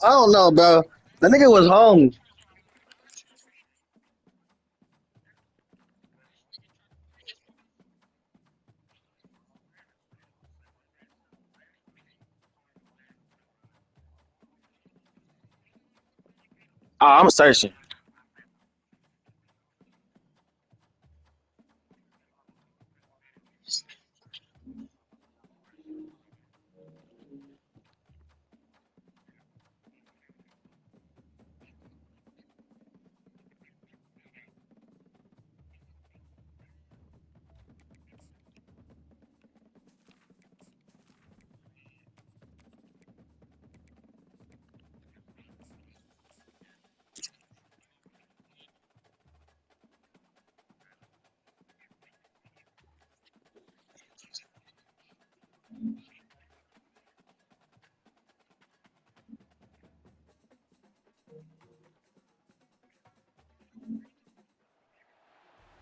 I don't know, bro. The nigga was home. Oh, I'm searching.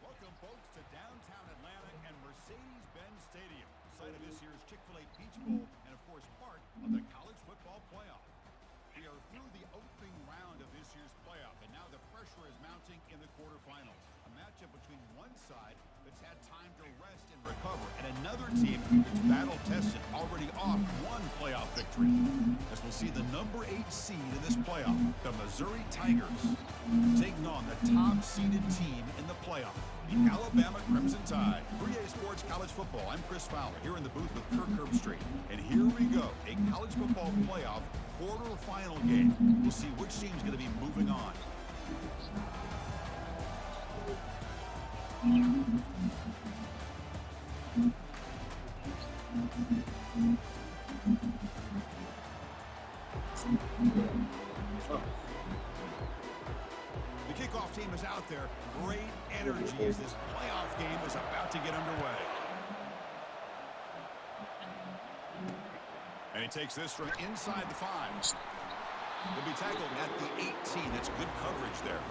Welcome, folks, to downtown Atlanta and Mercedes-Benz Stadium, site of this year's Chick-fil-A Peach Bowl and, of course, part of the college football playoff. We are through the opening round of this year's playoff, and now the pressure is mounting in the quarterfinals. A matchup between one side that's had time to rest and recover, and another team that's battle-tested, already off one playoff victory. As we'll see the number 8 seed in this playoff, the Missouri Tigers, taking on the top-seeded team in the playoff, the Alabama Crimson Tide. 3A Sports College Football. I'm Chris Fowler here in the booth with Kirk Herbstreit. And here we go, a college football playoff quarterfinal game. We'll see which team's going to be moving on. The kickoff team is out there. Great energy as this playoff game is about to get underway. And he takes this from inside the 5. He'll be tackled at the 18. That's good coverage there.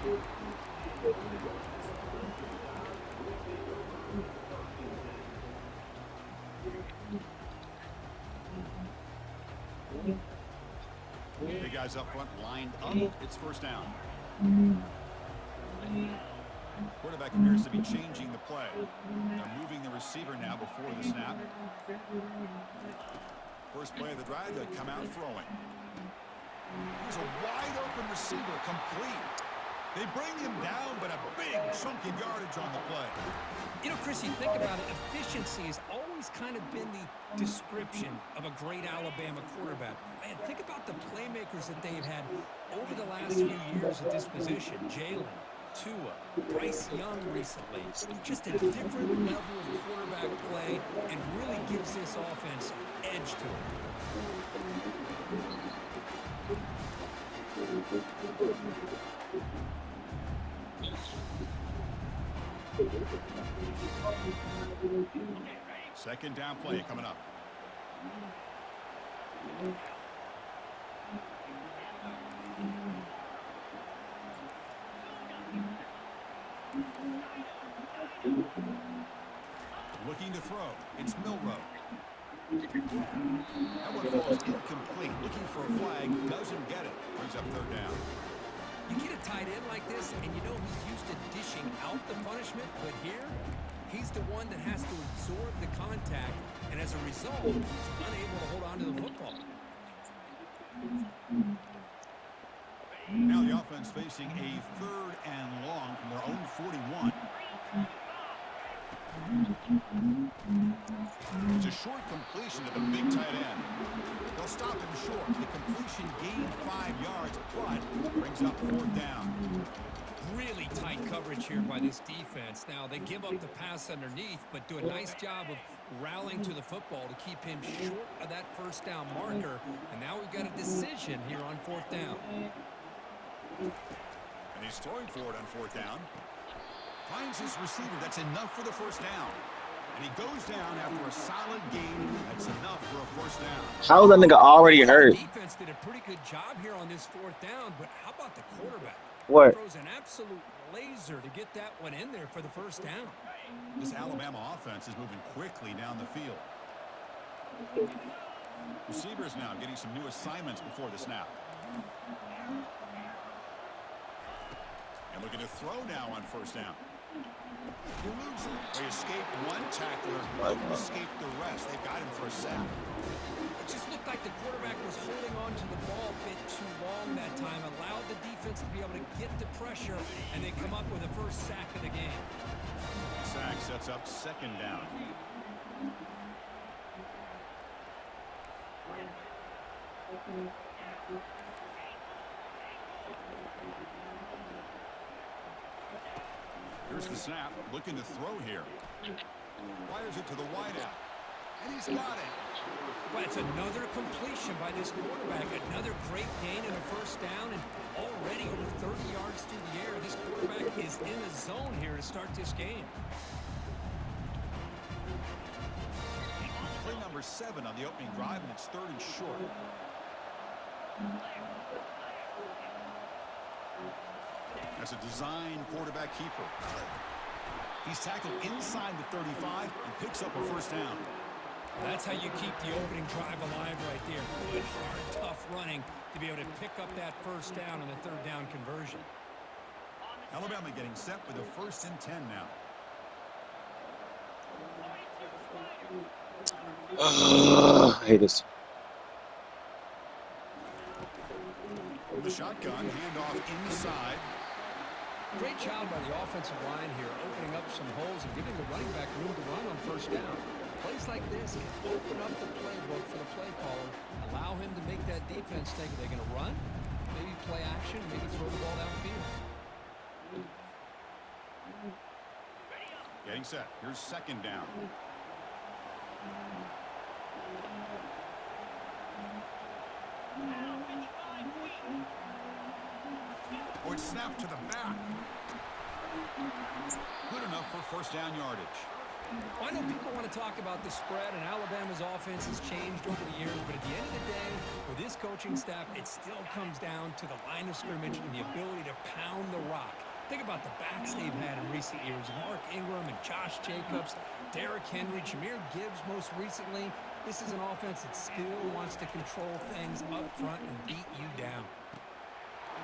The guys up front lined up. It's first down. Quarterback appears to be changing the play. They're moving the receiver now before the snap. First play of the drive, they come out throwing. There's a wide-open receiver, complete. They bring him down, but a big chunk of yardage on the play. You know, Chris, you think about it, efficiency has always kind of been the description of a great Alabama quarterback. Man, think about the playmakers that they've had over the last few years at this position. Jalen, Tua, Bryce Young recently. Just a different level of quarterback play and really gives this offense edge to it. Second down play coming up. Looking to throw. It's Milroe. That one falls incomplete. Looking for a flag. Doesn't get it. Brings up third down. You get a tight end like this, and you know he's used to dishing out the punishment, but here, he's the one that has to absorb the contact, and as a result, he's unable to hold on to the football. Now the offense facing a third and long from their own 41. It's a short completion to the big tight end. They'll stop him short. The completion gained 5 yards, but brings up fourth down. Really tight coverage here by this defense. Now, they give up the pass underneath, but do a nice job of rallying to the football to keep him short of that first down marker. And now we've got a decision here on fourth down. And he's throwing for it on fourth down. Finds his receiver. That's enough for the first down. And he goes down after a solid gain. That's enough for a first down. How was that nigga already hurt? The defense did a pretty good job here on this fourth down, but how about the quarterback? What? Throws an absolute laser to get that one in there for the first down. This Alabama offense is moving quickly down the field. Receivers now getting some new assignments before the snap. And looking to throw now on first down. You lose him. They escaped one tackler, couldn't escape the rest. They've got him for a sack. It just looked like the quarterback was holding on to the ball a bit too long that time, allowed the defense to be able to get the pressure, and they come up with the first sack of the game. Sack sets up second down. Here's the snap, looking to throw here. Fires it to the wideout, and he's got it. But it's another completion by this quarterback. Another great gain and a first down, and already over 30 yards through the air. This quarterback is in a zone here to start this game. Play number 7 on the opening drive, and it's 3rd and short. That's a design quarterback keeper. He's tackled inside the 35 and picks up a first down. That's how you keep the opening drive alive right there. Good, hard, tough running to be able to pick up that first down on the 3rd down conversion. Alabama getting set with a 1st and 10 now. I hate this. From the shotgun, handoff inside. Great job by the offensive line here, opening up some holes and giving the running back room to run on first down. Plays like this can open up the playbook for the play caller, allow him to make that defense think, are they going to run? Maybe play action, maybe throw the ball downfield. Getting set. Here's 2nd down. Or it's snapped to the back. Good enough for first down yardage. I know people want to talk about the spread, and Alabama's offense has changed over the years, but at the end of the day, with this coaching staff, it still comes down to the line of scrimmage and the ability to pound the rock. Think about the backs they've had in recent years. Mark Ingram and Josh Jacobs, Derrick Henry, Jahmyr Gibbs most recently. This is an offense that still wants to control things up front and beat you down.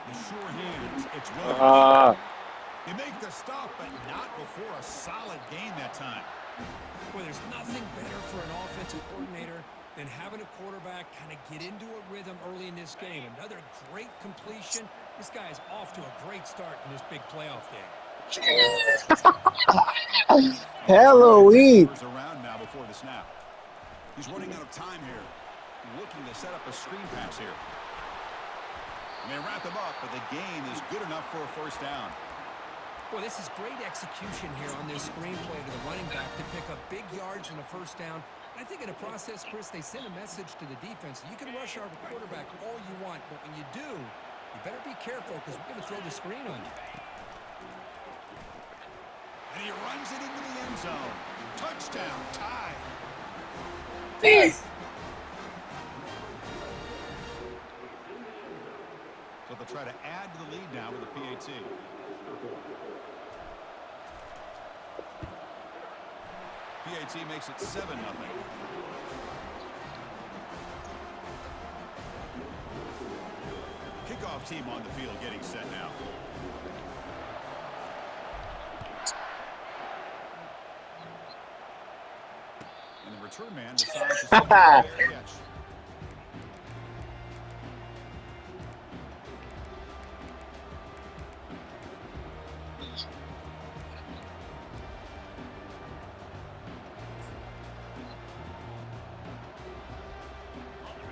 The sure hands, it's Williams. You make the stop, but not before a solid gain that time. Well, there's nothing better for an offensive coordinator than having a quarterback kind of get into a rhythm early in this game. Another great completion. This guy is off to a great start in this big playoff game. Halloween. Around now before the snap. He's running out of time here. Looking to set up a screen pass here. And they wrap him up, but the gain is good enough for a first down. Boy, this is great execution here on this screenplay to the running back to pick up big yards and a first down. I think in the process, Chris, they send a message to the defense. You can rush our quarterback all you want, but when you do, you better be careful because we're going to throw the screen on you. And he runs it into the end zone. Touchdown, tie. So they'll try to add to the lead now with a PAT. PAT makes it 7-0. Kickoff team on the field getting set now. And the return man decides to send a fair catch.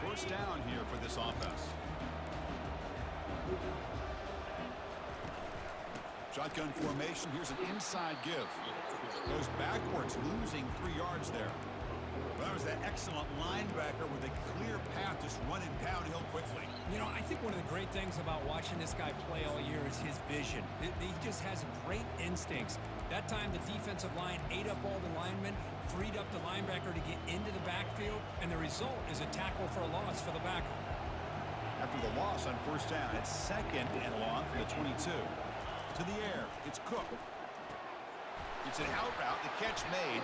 First down here for this offense. Shotgun formation. Here's an inside give. Goes backwards, losing 3 yards there. Well, that was that excellent linebacker with a clear path just running downhill quickly. You know, I think one of the great things about watching this guy play all year is his vision. He just has great instincts. That time, the defensive line ate up all the linemen, freed up the linebacker to get into the backfield, and the result is a tackle for a loss for the backer. After the loss on first down, it's 2nd and long from the 22. To the air, it's Cook. It's an out route, the catch made.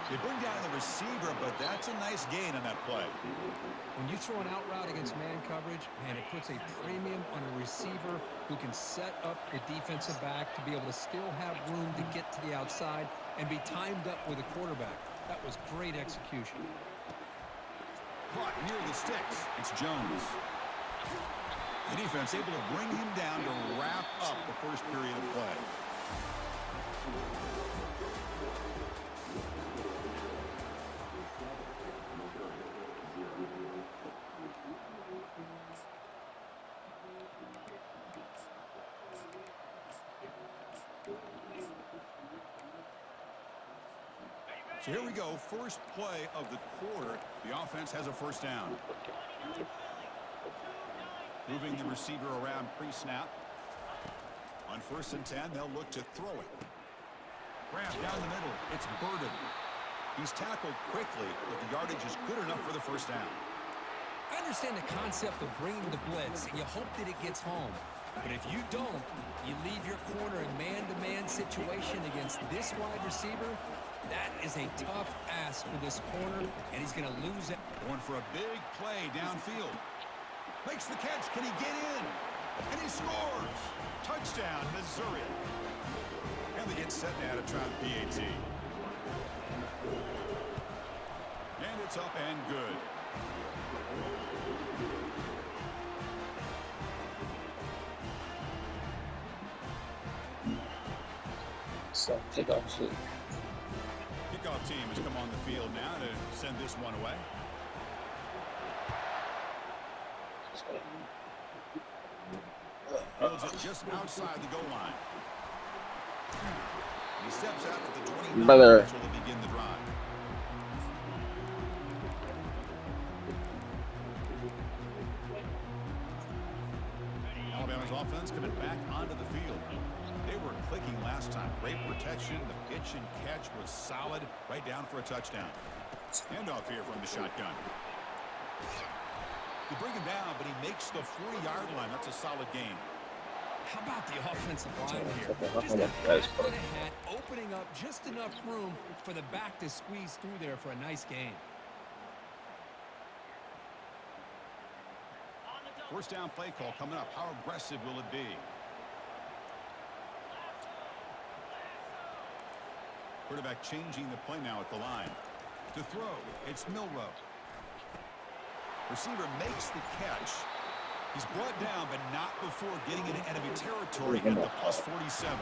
They bring down the receiver, but that's a nice gain on that play. When you throw an out route against man coverage, man, it puts a premium on a receiver who can set up the defensive back to be able to still have room to get to the outside and be timed up with a quarterback. That was great execution. Caught near the sticks. It's Jones. The defense able to bring him down to wrap up the first period of play. So here we go, first play of the quarter. The offense has a first down. Moving the receiver around pre-snap. On 1st and 10, they'll look to throw it. Grab down the middle. It's Burden. He's tackled quickly, but the yardage is good enough for the first down. I understand the concept of bringing the blitz, and you hope that it gets home. But if you don't, you leave your corner in man-to-man situation against this wide receiver. That is a tough ask for this corner, and he's going to lose it. Going for a big play downfield. Makes the catch. Can he get in? And he scores. Touchdown, Missouri. And they get set now to try the PAT. And it's up and good. So, take off shit. Kickoff team has come on the field now to send this one away. Fields it just outside the goal line. He steps out to the 29, Brother. which will begin the drive. Alabama's offense coming back onto the field. They were clicking last time. Great protection. The pitch and catch was solid. Right down for a touchdown. Handoff here from the shotgun. They bring him down, but he makes the 40-yard line. That's a solid gain. How about the offensive line here? Just a hat and a hat, opening up just enough room for the back to squeeze through there for a nice gain. First down play call coming up. How aggressive will it be? Quarterback changing the play now at the line. To throw, it's Milroe. Receiver makes the catch. He's brought down, but not before getting into enemy territory at the plus 47.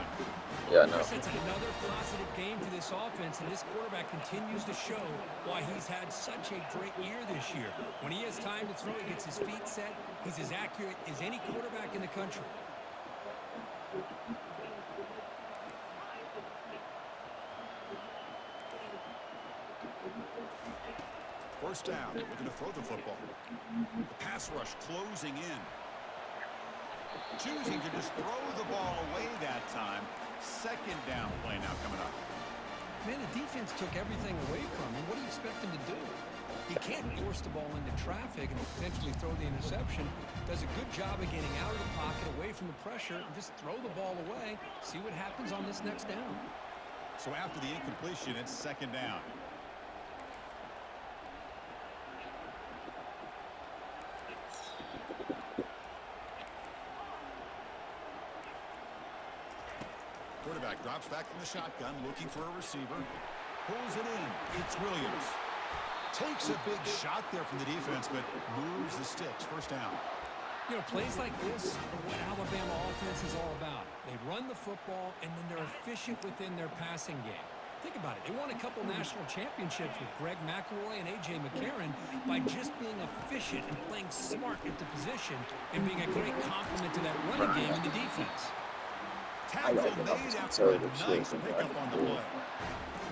Yeah, no. Chris, it's another positive game for this offense, and this quarterback continues to show why he's had such a great year this year. When he has time to throw, he gets his feet set. He's as accurate as any quarterback in the country. First down, looking to throw the football. The pass rush closing in. Choosing to just throw the ball away that time. Second down play now coming up. Man, the defense took everything away from him. What do you expect him to do? He can't force the ball into traffic and potentially throw the interception. Does a good job of getting out of the pocket, away from the pressure, and just throw the ball away. See what happens on this next down. So after the incompletion, it's second down. Quarterback drops back from the shotgun, looking for a receiver. Pulls it in. It's Williams. Takes a big shot there from the defense, but moves the sticks. First down. You know, plays like this are what Alabama offense is all about. They run the football, and then they're efficient within their passing game. Think about it. They won a couple national championships with Greg McElroy and A.J. McCarron by just being efficient and playing smart at the position and being a great complement to that running game in the defense. Tackle made after a nice pickup on the play.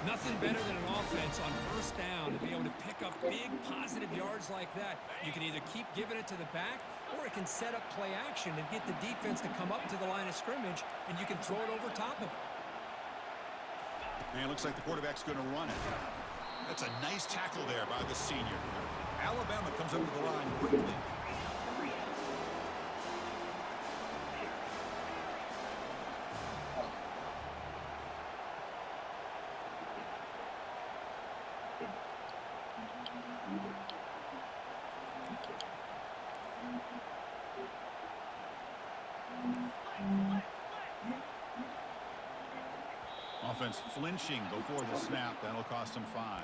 Nothing better than an offense on first down to be able to pick up big positive yards like that. You can either keep giving it to the back, or it can set up play action and get the defense to come up to the line of scrimmage, and you can throw it over top of it. And it looks like the quarterback's going to run it. That's a nice tackle there by the senior. Alabama comes up to the line quickly. Offense flinching before the snap. That'll cost him 5.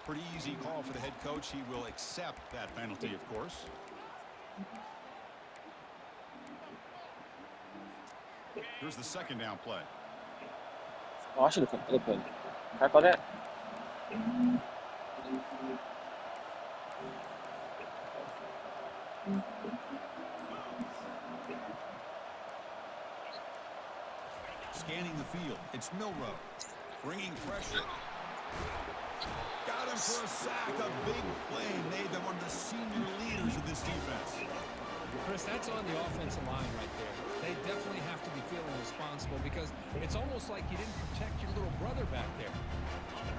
Pretty easy call for the head coach. He will accept that penalty, of course. Here's the second down play. Oh, I should have put Can I call that? Scanning the field. It's Milroe. Bringing pressure. Got him for a sack. A big play made them one of the senior leaders of this defense. Chris, that's on the offensive line right there. They definitely have to be feeling responsible because it's almost like you didn't protect your little brother back there.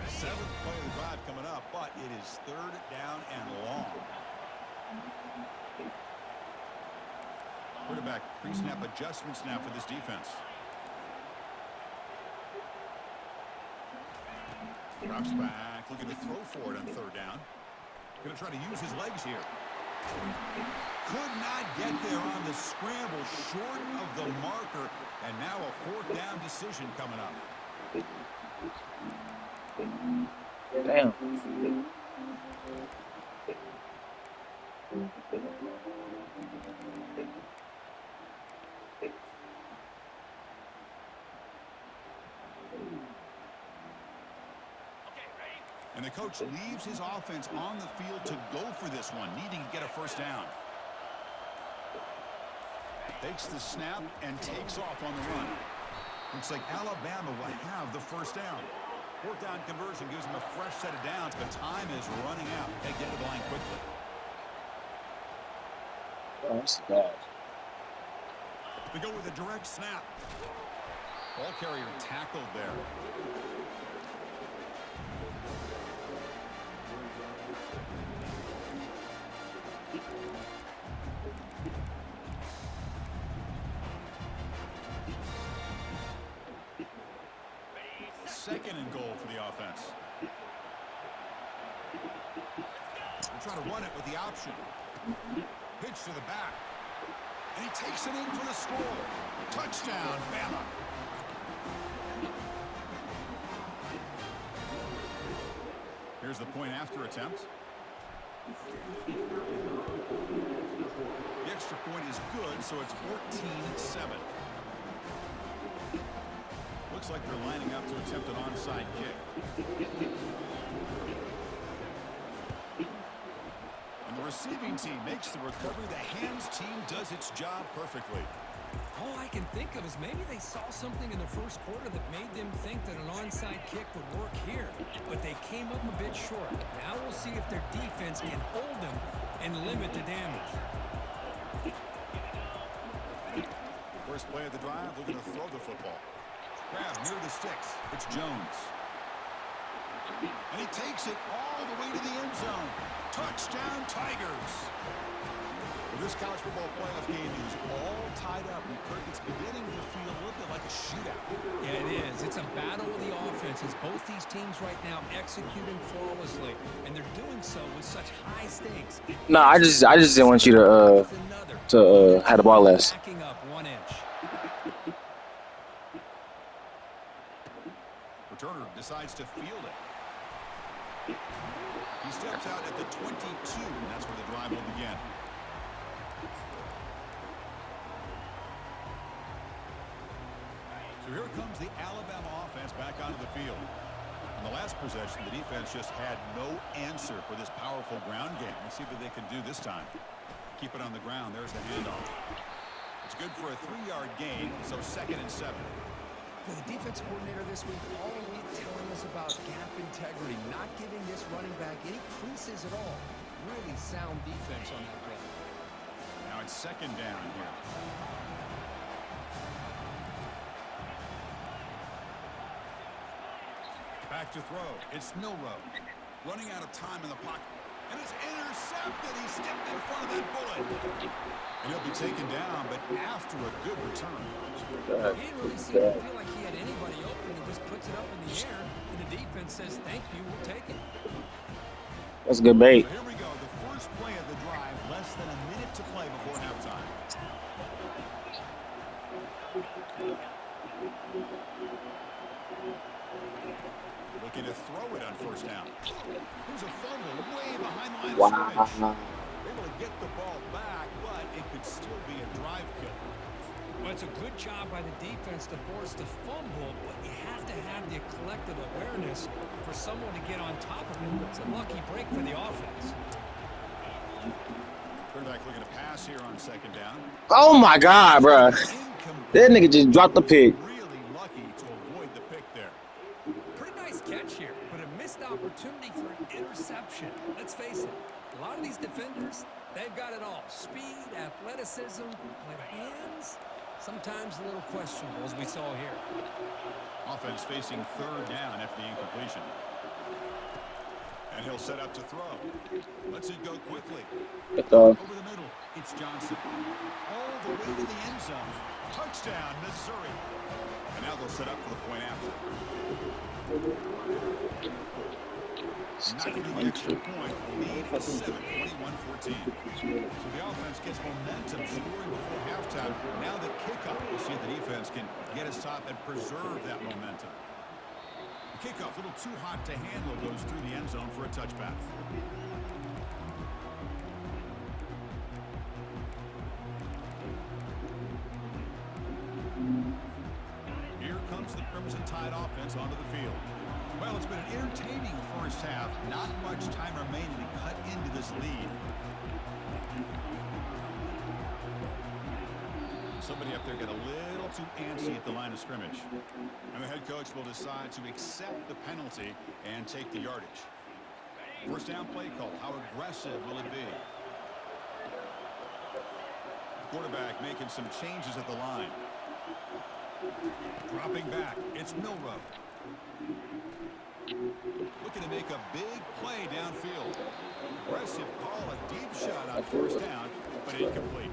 7th play of the drive coming up, but it is 3rd down and long. Quarterback pre-snap adjustments now for this defense. Drops back, looking to throw for it on 3rd down. Going to try to use his legs here. Could not get there on the scramble, short of the marker, and now a 4th down decision coming up. Damn. And the coach leaves his offense on the field to go for this one, needing to get a 1st down. Takes the snap and takes off on the run. Looks like Alabama will have the 1st down. 4th down conversion gives them a fresh set of downs, but time is running out. They get to the line quickly. Oh, that's bad. They go with a direct snap. Ball carrier tackled there. Second and goal for the offense. We'll try to run it with the option. Pitch to the back. And he takes it in for the score. Touchdown, Bama. Here's the point after attempt. The extra point is good, so it's 14-7. Looks like they're lining up to attempt an onside kick. And the receiving team makes the recovery. The hands team does its job perfectly. All I can think of is maybe they saw something in the first quarter that made them think that an onside kick would work here. But they came up a bit short. Now we'll see if their defense can hold them and limit the damage. First play of the drive, looking to throw the football. Grab near the sticks. It's Jones. And he takes it all the way to the end zone. Touchdown, Tigers. Well, this college football playoff game is all tied up. And Kirk, it's beginning to feel a little bit like a shootout. Yeah, it is. It's a battle of the offenses. Both these teams right now executing flawlessly, and they're doing so with such high stakes. No, I just didn't want you to have the ball less. Backing up 1 inch. Returner decides to field it. He steps out at the 22, and that's where the drive will begin. So here comes the Alabama offense back onto the field. On the last possession, the defense just had no answer for this powerful ground game. Let's see what they can do this time. Keep it on the ground. There's the handoff. It's good for a 3-yard gain, so 2nd and 7. Well, the defense coordinator this week all week telling us about gap integrity, not giving this running back any creases at all. Really sound defense on that play. Now it's 2nd down here. Back to throw. It's Milroe. Running out of time in the pocket. And it's intercepted. He stepped in front of that bullet. And he'll be taken down, but after a good return. He didn't really seem to feel like he had anybody open. He just puts it up in the air, and the defense says, thank you, we'll take it. That's a good bait. So here we go, the first play of the drive, less than a minute to play before halftime. Looking to throw it on first down. Here's a fumble way behind the line of scrimmage. Wow. Able to get the ball back, but it could still be a drive kill. Well, it's a good job by the defense to force the fumble, but you have to have the collective awareness for someone to get on top of it. It's a lucky break for the offense. Quarterback looking to pass here on second down. Oh my God, bro. That nigga just dropped the pick. Really lucky to avoid the pick there. Pretty nice catch here, but a missed opportunity for an interception. Let's face it, a lot of these defenders, they've got it all. Speed, athleticism, but hands, sometimes a little questionable, as we saw here. Offense facing third down after the incompletion. And he'll set up to throw. Lets it go quickly. Over the middle, it's Johnson. All the way to the end zone. Touchdown, Missouri. And now they'll set up for the point after. Knocking in the extra point. Lead is 7, 21-14. So the offense gets momentum scoring before halftime. Now the kickoff. We'll see if the defense can get us top and preserve that momentum. The kickoff, a little too hot to handle, goes through the end zone for a touchback. Here comes the Crimson Tide offense onto the field. Well, it's been an entertaining first half. Not much time remaining to cut into this lead. Somebody up there got a little too antsy at the line of scrimmage. And the head coach will decide to accept the penalty and take the yardage. First down play call. How aggressive will it be? Quarterback making some changes at the line. Dropping back. It's Milroe. Looking to make a big play downfield. Aggressive call, a deep shot on first down, but incomplete.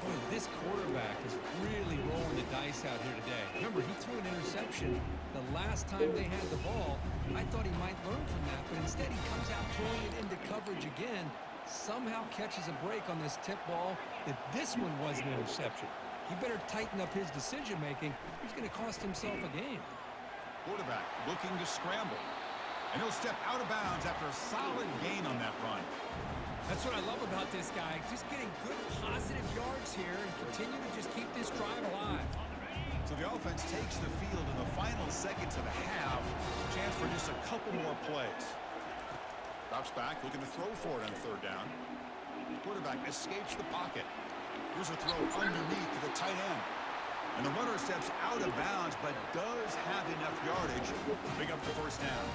Boy, this quarterback is really rolling the dice out here today. Remember, he threw an interception the last time they had the ball. I thought he might learn from that, but instead he comes out throwing it into coverage again, somehow catches a break on this tip ball that this one was an interception. He better tighten up his decision-making. He's going to cost himself a game. Quarterback looking to scramble. And he'll step out of bounds after a solid gain on that run. That's what I love about this guy. Just getting good positive yards here and continue to just keep this drive alive. So the offense takes the field in the final seconds of the half. Chance for just a couple more plays. Drops back, looking to throw for it on third down. Quarterback escapes the pocket. Here's a throw underneath to the tight end. And the runner steps out of bounds, but does have enough yardage to pick up the first down.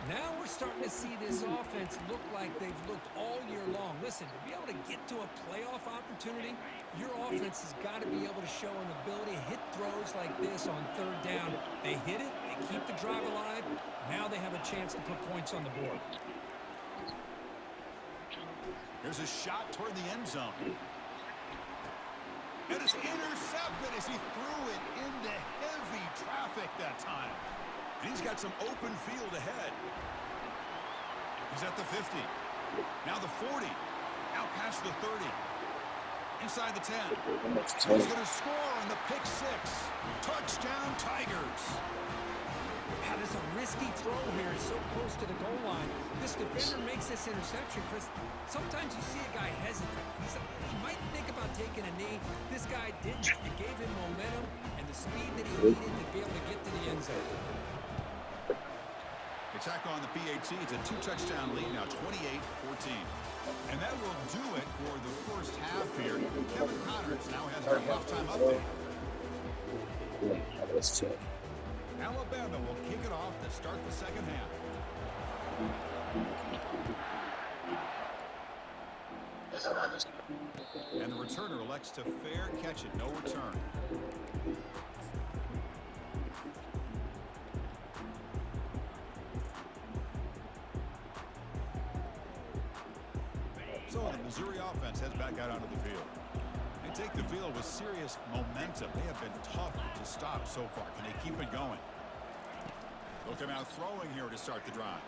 Now we're starting to see this offense look like they've looked all year long. Listen, to be able to get to a playoff opportunity, your offense has got to be able to show an ability to hit throws like this on third down. They hit it, they keep the drive alive. Now they have a chance to put points on the board. Here's a shot toward the end zone. And it's intercepted as he threw it into heavy traffic that time. And he's got some open field ahead. He's at the 50. Now the 40. Out past the 30. Inside the 10. He's going to score on the pick six. Touchdown, Tigers. Yeah, there's a risky throw here, so close to the goal line. This defender makes this interception, Chris. Sometimes you see a guy hesitant. He might think about taking a knee. This guy didn't. It gave him momentum and the speed that he needed to be able to get to the end zone. Attack on the PAT. It's a two-touchdown lead now, 28-14. And that will do it for the first half here. Kevin Connors now has our halftime update. Alabama will kick it off to start the second half. And the returner elects to fair catch it. No return. So the Missouri offense heads back out onto the field. They take the field with serious momentum. They have been tough to stop so far. Can they keep it going? They'll come out throwing here to start the drive.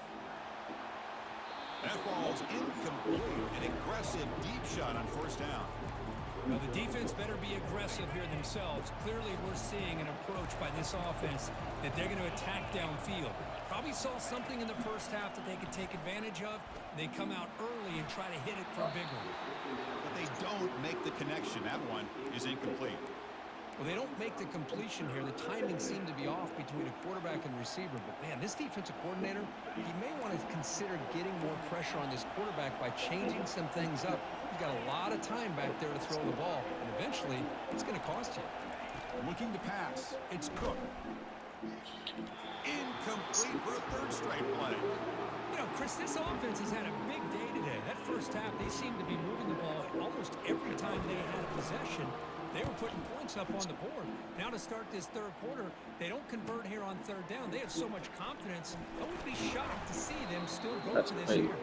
That ball's incomplete. An aggressive deep shot on first down. Well, the defense better be aggressive here themselves. Clearly, we're seeing an approach by this offense that they're going to attack downfield. Probably saw something in the first half that they could take advantage of. They come out early and try to hit it for a big one. But they don't make the connection. That one is incomplete. Well, they don't make the completion here. The timing seemed to be off between a quarterback and receiver. But, man, this defensive coordinator, he may want to consider getting more pressure on this quarterback by changing some things up. He's got a lot of time back there to throw the ball, and eventually it's going to cost you. Looking to pass. It's Cook. Incomplete for a third straight play. You know, Chris, this offense has had a big day today. That first half, they seemed to be moving the ball almost every time they had a possession. They were putting points up on the board. Now to start this third quarter, they don't convert here on third down. They have so much confidence. I would be shocked to see them still go for this here.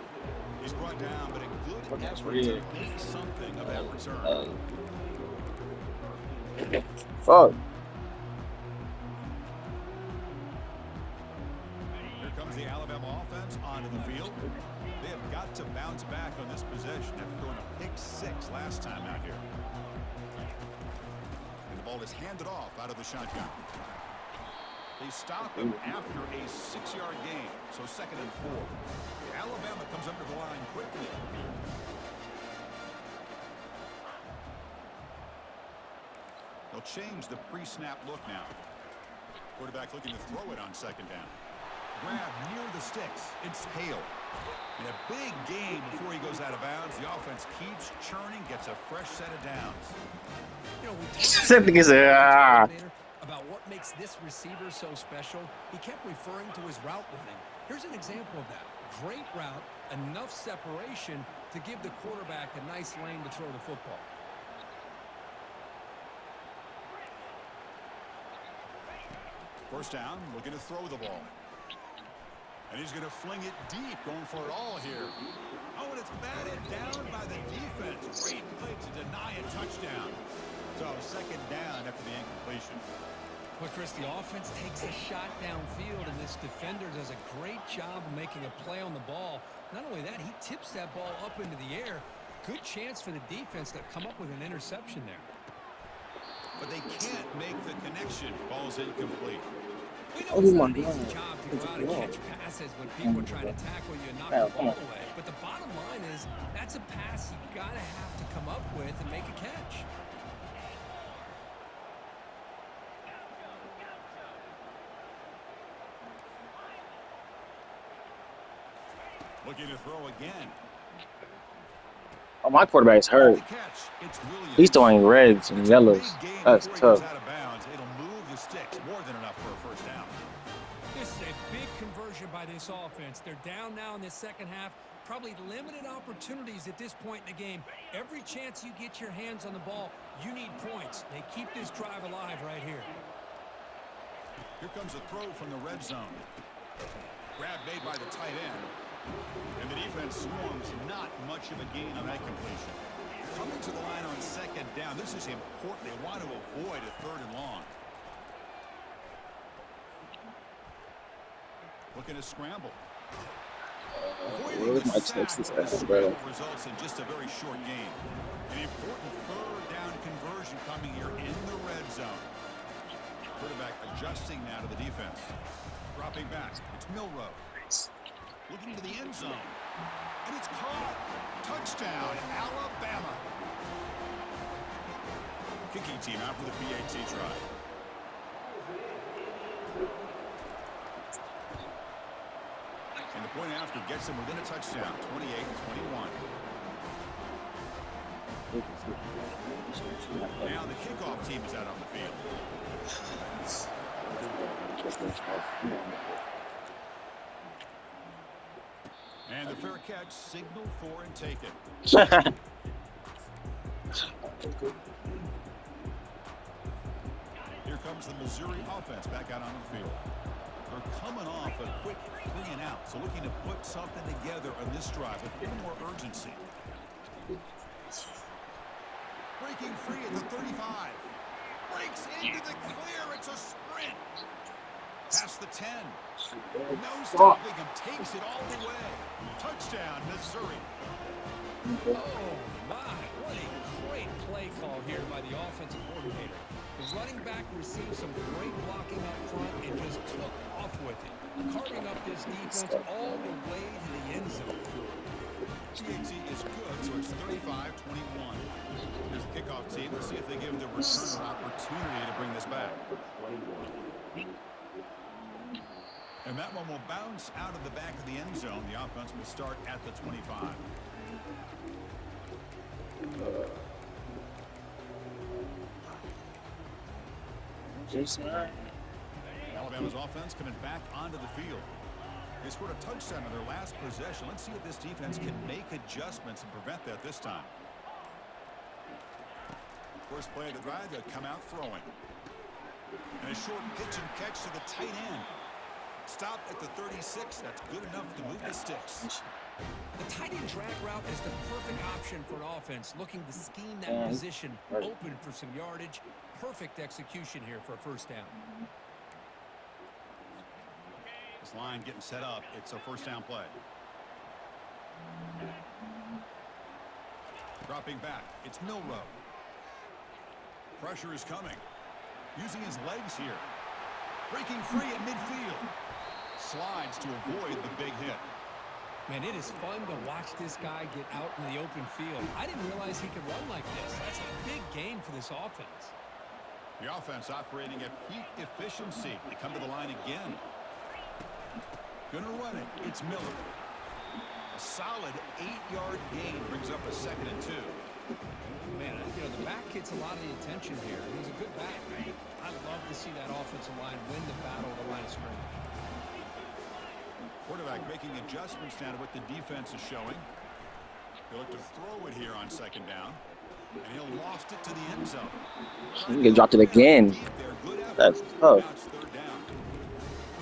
He's brought down, but a good effort to make something of that return. Fuck. Here comes the Alabama offense onto the field. They have got to bounce back on this possession after throwing a pick six last time out here. And the ball is handed off out of the shotgun. They stop him after a 6-yard gain, so 2nd and 4. Alabama comes under the line quickly. They'll change the pre-snap look now. Quarterback looking to throw it on 2nd down. Grab near the sticks. It's Hale. And a big gain before he goes out of bounds. The offense keeps churning, gets a fresh set of downs. You know, we Something is about what makes this receiver so special. He kept referring to his route running. Here's an example of that. Great route, enough separation to give the quarterback a nice lane to throw the football. First down, looking to throw the ball. And he's going to fling it deep, going for it all here. Oh, and it's batted down by the defense. Great play to deny a touchdown. So 2nd down after the incompletion. But, Chris, the offense takes a shot downfield, and this defender does a great job of making a play on the ball. Not only that, he tips that ball up into the air. Good chance for the defense to come up with an interception there. But they can't make the connection. Ball's incomplete. We know it's not an easy job to go out and catch passes when people are trying to tackle you and knock the ball away. But the bottom line is that's a pass you got to have to come up with and make a catch. Looking to throw again. Oh, my quarterback's hurt. He's throwing reds and yellows. That's tough. It'll move the sticks more than enough for a first down. This is a big conversion by this offense. They're down now in the second half. Probably limited opportunities at this point in the game. Every chance you get your hands on the ball, you need points. They keep this drive alive right here. Here comes a throw from the red zone. Grab made by the tight end. And the defense swarms, not much of a gain on that completion. Coming to the line on 2nd down. This is important. They want to avoid a 3rd and long. Looking to scramble. Where's my Texas at, bro? Results in just a very short game. An important 3rd down conversion coming here in the red zone. Quarterback adjusting now to the defense. Dropping back. It's Milroe. Looking to the end zone. And it's caught. Touchdown, Alabama. Kicking team out for the PAT try. And the point after gets them within a touchdown, 28-21. Now the kickoff team is out on the field. And the fair catch, signal for and take it. Here comes the Missouri offense back out on the field. They're coming off a quick 3 and out, so looking to put something together on this drive with even more urgency. Breaking free at the 35. Breaks into the clear. It's a sprint. Past the 10. No stopping him. Takes it all the way. Touchdown, Missouri. Oh, my. What a great play call here by the offensive coordinator. The running back received some great blocking up front and just took off with it, carving up this defense all the way to the end zone. TAT is good, so it's 35-21. Here's the kickoff team. Let's see if they give the returner opportunity to bring this back. And that one will bounce out of the back of the end zone. The offense will start at the 25. Alabama's offense coming back onto the field. They scored a touchdown on their last possession. Let's see if this defense can make adjustments and prevent that this time. First play of the drive, they'll come out throwing. And a short pitch and catch to the tight end. Stop at the 36. That's good enough to move the sticks. The tight end drag route is the perfect option for an offense looking to scheme that position open for some yardage. Perfect execution here for a first down. This line getting set up. It's a first down play. Dropping back. It's Milroe. Pressure is coming. Using his legs here. Breaking free at midfield. Slides to avoid the big hit. Man, it is fun to watch this guy get out in the open field. I didn't realize he could run like this. That's a big gain for this offense. The offense operating at peak efficiency. They come to the line again. Gonna run it. It's Miller. A solid 8-yard gain brings up a 2nd and 2. Man, the back gets a lot of the attention here. He's a good back. I love to see that offensive line win the battle of the line of scrimmage. Quarterback making adjustments now to what the defense is showing. He'll look to throw it here on 2nd down. And he'll loft it to the end zone. He can drop it again. That's tough.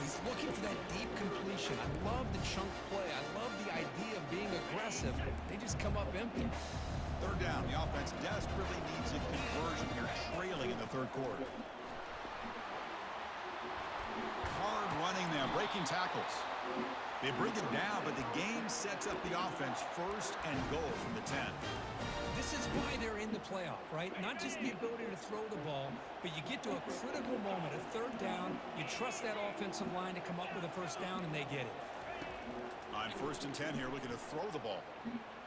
He's looking for that deep completion. I love the chunk play. I love the idea of being aggressive. They just come up empty. 3rd down. The offense desperately needs a conversion here, trailing in the 3rd quarter. Hard running there, breaking tackles. They bring him down, but the game sets up the offense 1st and goal from the 10. This is why they're in the playoff, right? Not just the ability to throw the ball, but you get to a critical moment, a 3rd down. You trust that offensive line to come up with a first down, and they get it. On 1st and 10 here, looking to throw the ball.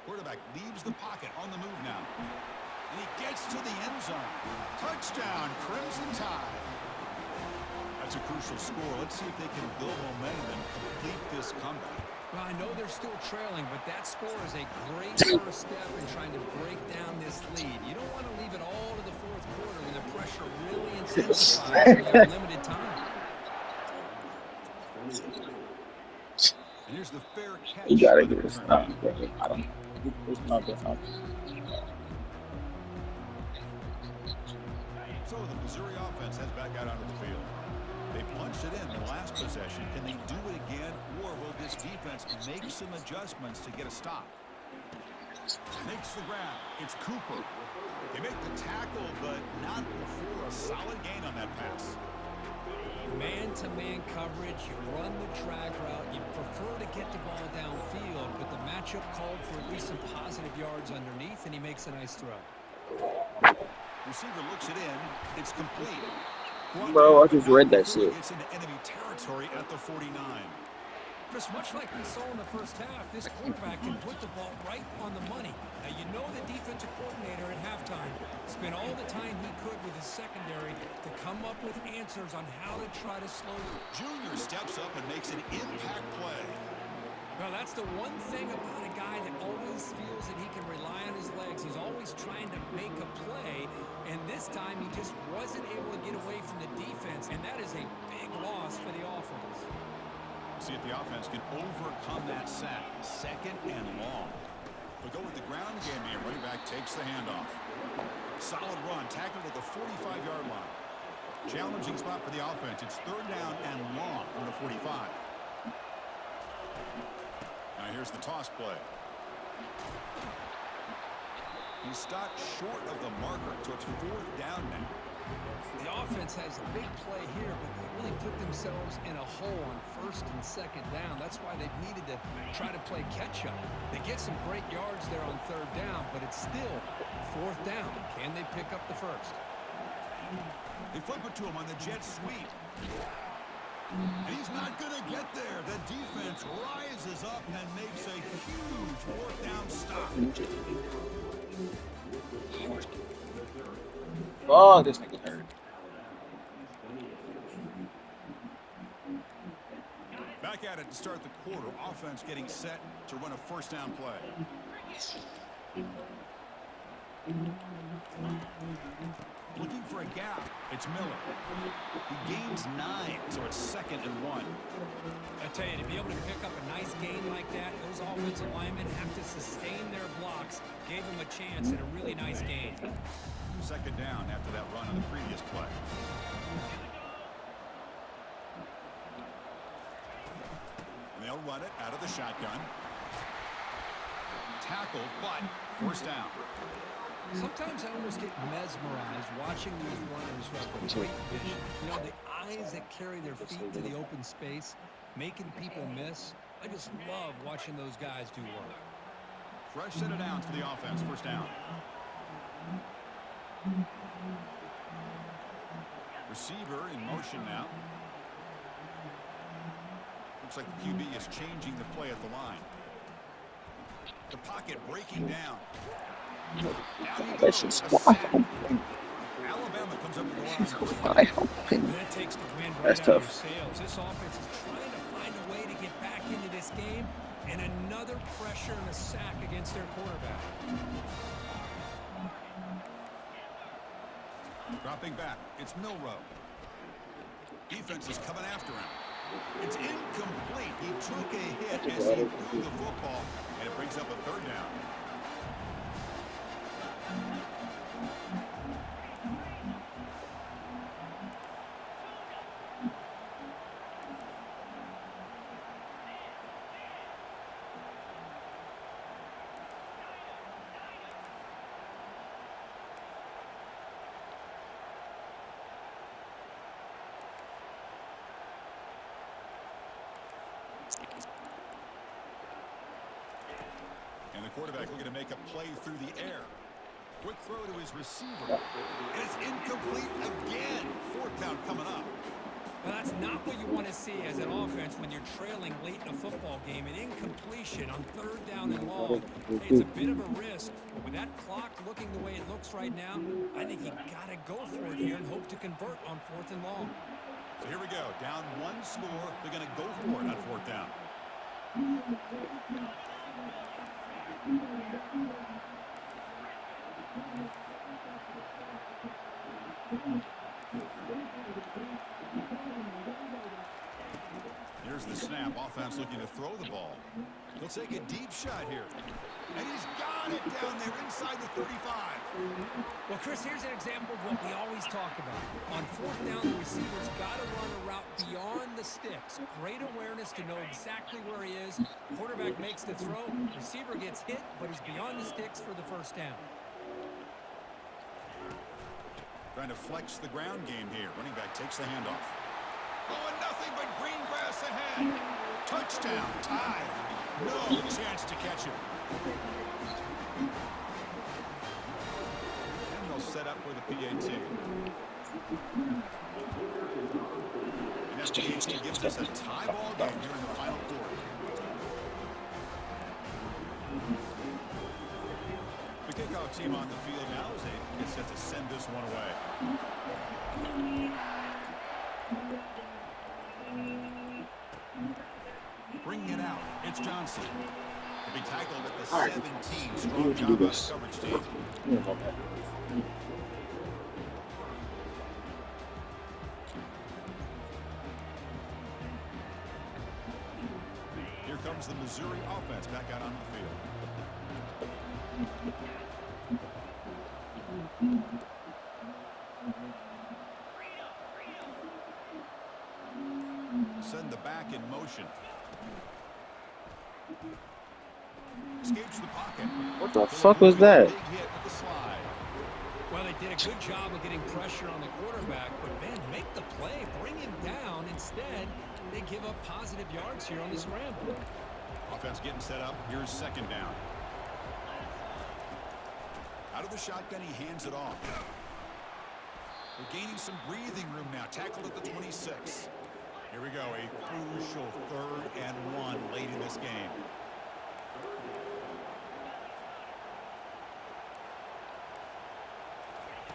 Quarterback leaves the pocket on the move now. And he gets to the end zone. Touchdown, Crimson Tide. That's a crucial score. Let's see if they can build momentum and complete this comeback. Well, I know they're still trailing, but that score is a great first step in trying to break down this lead. You don't want to leave it all to the 4th quarter when the pressure really intensifies and you have limited time. And here's the fair catch. You gotta get this. I don't. It's not this. So the Missouri offense heads back out onto the field. They punched it in the last possession. Can they do it again, or will this defense make some adjustments to get a stop? Makes the grab. It's Cooper. They make the tackle, but not before a solid gain on that pass. Man-to-man coverage, you run the drag route, you prefer to get the ball downfield, but the matchup called for at least some positive yards underneath, and he makes a nice throw. Receiver looks it in. It's complete. Bro, I just read that shit. It's into enemy territory at the 49. Just much like we saw in the first half, this quarterback can put the ball right on the money. Now, you know the defensive coordinator at halftime spent all the time he could with his secondary to come up with answers on how to try to slow them. Junior steps up and makes an impact play. Well, that's the one thing about a guy that always feels that he can rely on his legs. He's always trying to make a play, and this time he just wasn't able to get away from the defense, and that is a big loss for the offense. See if the offense can overcome that sack. 2nd and long. They'll go with the ground game here. Running back takes the handoff. Solid run, tackled at the 45-yard line. Challenging spot for the offense. It's 3rd down and long on the 45. Now here's the toss play. He stopped short of the marker, so it's 4th down now. The offense has a big play here, but they really put themselves in a hole on first and second down. That's why they've needed to try to play catch-up. They get some great yards there on third down, but it's still fourth down. Can they pick up the first? They flip it to him on the jet sweep. And he's not going to get there. The defense rises up and makes a huge fourth down stop. Oh, this nigga hurt. Back at it to start the quarter. Offense getting set to run a first down play. Looking for a gap. It's Miller. He gains 9, so it's 2nd and 1. I tell you, to be able to pick up a nice gain like that, those offensive linemen have to sustain their blocks. Gave them a chance at a really nice gain. 2nd down after that run on the previous play. And they'll run it out of the shotgun. Tackle, but first down. Sometimes I almost get mesmerized watching these runners who have great vision. You know, the eyes that carry their feet to the open space, making people miss. I just love watching those guys do work. Fresh set of downs for the offense. First down. Receiver in motion now. Looks like the QB is changing the play at the line. The pocket breaking down. This is wide open. Alabama comes up with the line. Wide open. That takes the wind right That's out of your tough. sails. This offense is trying to find a way to get back into this game, and another pressure and a sack against their quarterback. Dropping back. It's Milrow. Defense is coming after him. It's incomplete. He took a hit as he threw the football, and it brings up a third down. And the quarterback looking to make a play through the air. Quick throw to his receiver. And it's incomplete again. Fourth down coming up. Well, that's not what you want to see as an offense when you're trailing late in a football game. An incompletion on third down and long. It's a bit of a risk, but with that clock looking the way it looks right now, I think you got to go for it here and hope to convert on fourth and long. So here we go. Down one score. They're going to go for it on fourth down. Here's the snap. Offense looking to throw the ball. He'll take a deep shot here. And he's got it down there inside the 35. Well, Chris, here's an example of what we always talk about. On fourth down, the receiver's got to run a route beyond the sticks. Great awareness to know exactly where he is. Quarterback makes the throw. Receiver gets hit, but he's beyond the sticks for the first down. Trying to flex the ground game here. Running back takes the handoff. Oh, and nothing but green grass ahead. Touchdown, tie. No chance to catch it. And they'll set up for the PAT. And that PAT gives us a tie ball game here in the final quarter. The kickoff team on the field now as they get set to send this one away. Bringing it out, it's Johnson. To be tackled at the 17. Strong job by the coverage team. Here comes the Missouri offense back out on the field. Send the back in motion. Escapes the pocket. What the fuck was that? Big hit with the slide. Well, they did a good job of getting pressure on the quarterback, but, man, make the play. Bring him down and Instead, they give up positive yards here on the scramble. Offense getting set up. Here's second down. Out of the shotgun, he hands it off. We're gaining some breathing room now. Tackled at the 26. Here we go. A crucial 3rd and 1 late in this game.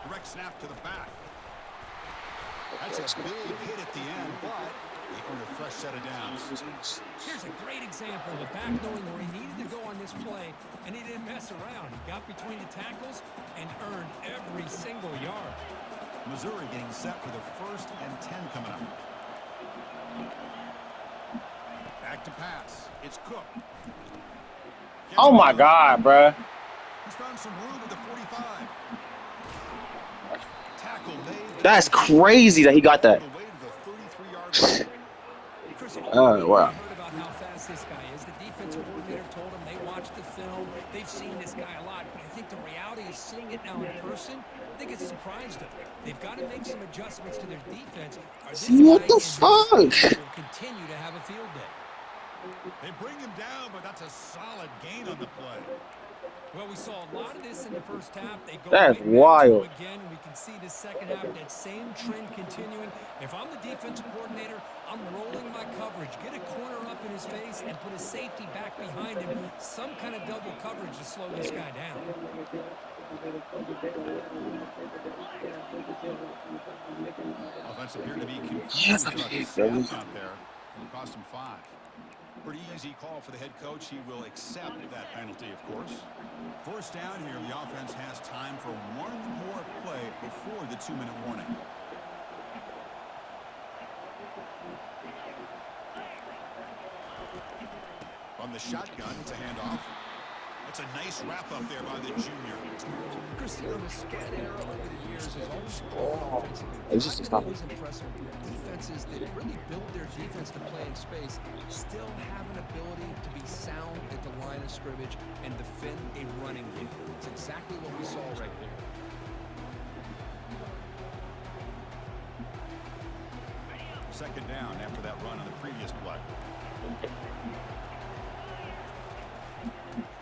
Direct snap to the back. That's a big hit at the end, but they earned a fresh set of downs. Here's a great example of a back knowing where he needed to go on this play, and he didn't mess around. He got between the tackles and earned every single yard. Missouri getting set for the 1st and 10 coming up. Back to pass. It's Cook. Oh my God, bruh. He's found some room at the 45. Tackle made. That's crazy that he got that. The way to the 33-yard line. Chris, Oh, wow. heard about how fast this guy is. The defensive coordinator told him they watched the film. They've seen this guy a lot, but I think the reality is seeing it now in person. I think it's surprised them. They've got to make some adjustments to their defense. What the fuck? Will continue to have a field day. They bring him down, but that's a solid gain on the play. Well, we saw a lot of this in the first half. They go That's right back wild. to it again. We can see the second half, that same trend continuing. If I'm the defensive coordinator, I'm rolling my coverage. Get a corner up in his face and put a safety back behind him. Some kind of double coverage to slow this guy down. Offense appeared to be confused about the snap out there. It cost him 5. Pretty easy call for the head coach. He will accept that penalty, of course. 1st down here. The offense has time for one more play before the 2-minute warning. On the shotgun to hand off. That's a nice wrap up there by the junior. Christian, the spread era over the years has always grown offensively. It's just a stop. Always impressive. Defenses that really build their defense to play in space still have an ability to be sound at the line of scrimmage and defend a running game. It's exactly what we saw right there. Second down after that run on the previous play.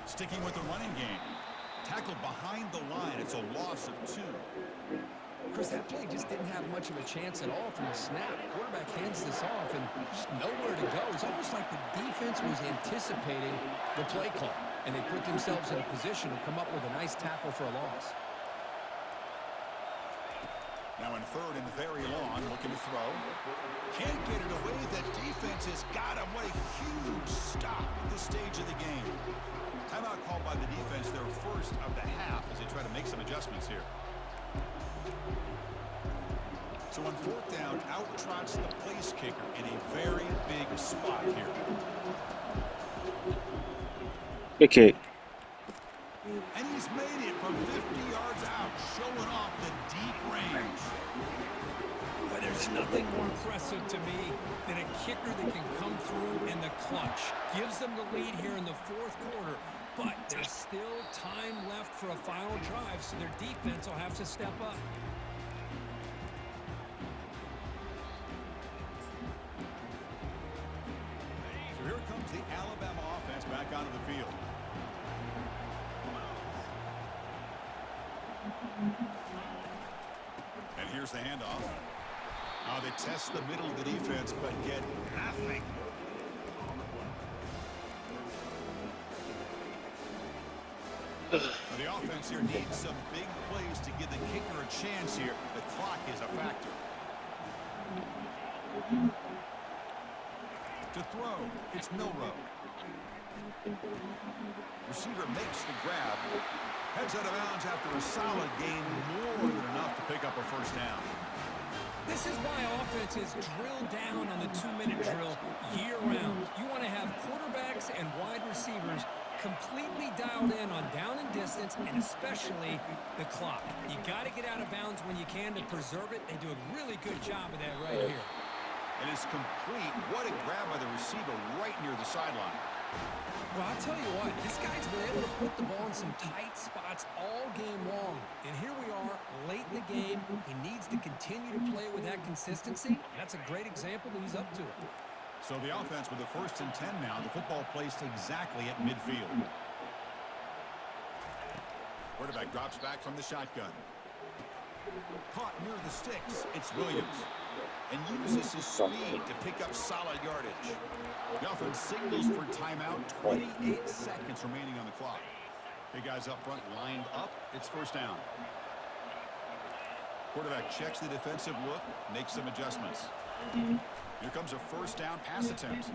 Sticking with the running game. Tackled behind the line. It's a loss of 2. Chris, that play just didn't have much of a chance at all from the snap. Quarterback hands this off and just nowhere to go. It's almost like the defense was anticipating the play call, and they put themselves in a position to come up with a nice tackle for a loss. Now in 3rd and very long, looking to throw. Can't get it away. The defense has got him. What a huge stop at this stage of the game. Timeout called by the defense, their 1st of the half, as they try to make some adjustments here. So on 4th down, out trots the place kicker in a very big spot here. Good kick. And he's made it from 50 yards out, showing off the deep range. But there's nothing more impressive to me than a kicker that can come through in the clutch. Gives them the lead here in the 4th quarter, but there's still time left for a final drive, so their defense will have to step up. So here comes the Alabama offense back onto the field. And here's the handoff. They test the middle of the defense, but get nothing. The offense here needs some big plays to give the kicker a chance here. The clock is a factor. To throw, it's Milroe. Receiver makes the grab. Heads out of bounds after a solid gain, more than enough to pick up a 1st down. This is why offenses drill down on the 2-minute drill year-round. You want to have quarterbacks and wide receivers completely dialed in on down and distance, and especially the clock. You got to get out of bounds when you can to preserve it. They do a really good job of that right here. It is complete. What a grab by the receiver right near the sideline. Well, I'll tell you what, this guy's been able to put the ball in some tight spots all game long. And here we are, late in the game. He needs to continue to play with that consistency. That's a great example that he's up to it. So the offense with the 1st and 10 now. The football placed exactly at midfield. Quarterback drops back from the shotgun. Caught near the sticks. It's Williams. And uses his speed to pick up solid yardage. The offense signals for timeout. 28 seconds remaining on the clock. Big guys up front lined up. It's 1st down. Quarterback checks the defensive look, makes some adjustments. Here comes a 1st down pass attempt.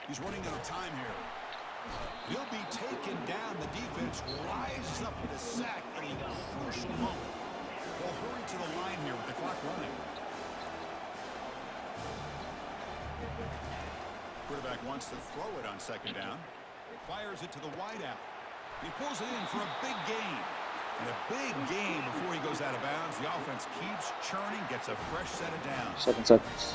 He's running out of time here. He'll be taken down. The defense rises up with a sack at a crucial moment. They'll hurry to the line here with the clock running. Quarterback wants to throw it on 2nd down. Fires it to the wideout. He pulls it in for a big gain. And a big gain before he goes out of bounds. The offense keeps churning, gets a fresh set of downs. 7 seconds.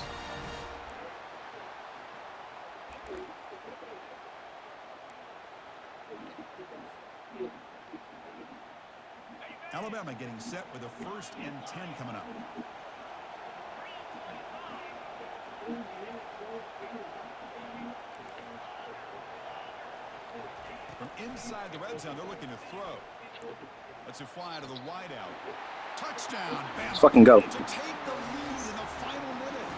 Alabama getting set with a 1st and 10 coming up. From inside the red zone, they're looking to throw. Lets it fly out of the wideout. Touchdown, Bama. Let's fucking go. To take the lead in the final minute.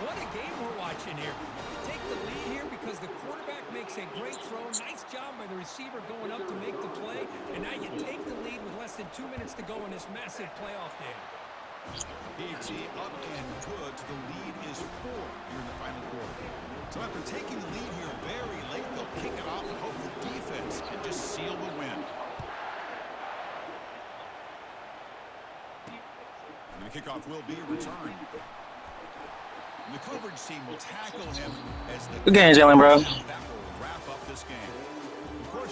What a game we're watching here. We take the lead here because the quarterback makes a great throw. Nice job by the receiver going up to make the play. And now you take the lead with less than 2 minutes to go in this massive playoff game. PHC up and good. The lead is 4 here in the final quarter. So after taking the lead here very late, they'll kick it off and hope the defense can just seal the win. And the kickoff will be returned. And the coverage team will tackle him as the Good game, Jalen, bro. that will wrap up this game. Of course,